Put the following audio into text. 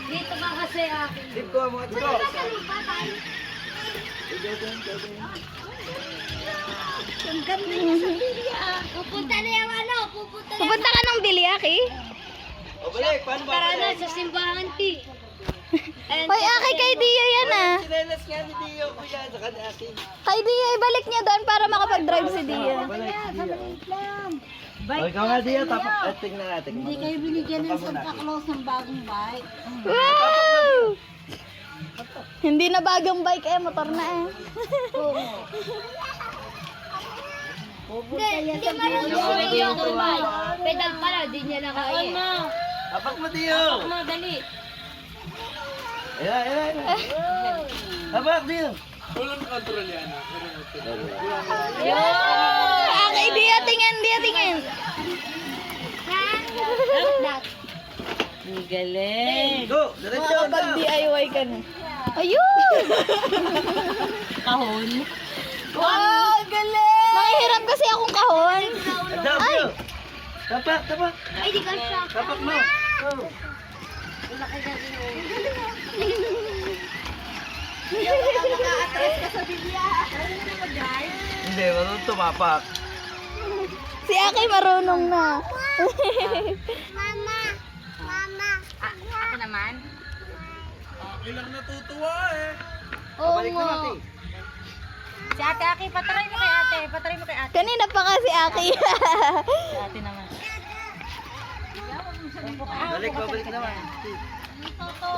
Dito ka kasi akin. Dito ko mga dito. Ang ganda niya sa Bilya. Pupunta na yung ano, pupunta na. Pupunta ka ng Biliaki? O balik, paano ba? Tara na sa simbahan, ti. Hoy, Aki, kay Dio yan ah. Sinelas nga ni Dio, kuya, sa kanaki. Kay Dio, ibalik niya doon para makapag-drive si Dio. Balik, Dio. lang. O, ikaw nga Dio, tapos tingnan natin. Hindi kayo binigyan ng Santa Claus ng bagong bike. Wow! Hindi na bagong bike motor na eh. Hindi marunong yung bike. Pedal pala, di niya na kaya. Tapak mo Dio. Dali. Ayan, ayan, ayan. Tapak Dio. Aki, Dio, tingin, Dio, tingin. Galing. Go, diretso. Makapag-DIY ka na. Ayun! Kahon. Wow, galing! Nangihiram kasi akong kahon. Adap Dio. Tapak, tapak. Ay, di ka siya. Tapak mo. Go. Naka-atras ka sa Bilya. Marunong na mag-drive. Hindi, marunong tumapak. Si Aki marunong na. Mama. Ako naman? Ilang natutuwa eh. Oo Balik na nga. natin. Si Ate Aki, patry mo kay Ate. Patry mo kay Ate. Kanina pa kasi Aki. Si Ate naman. Balik, babalik naman. Toto.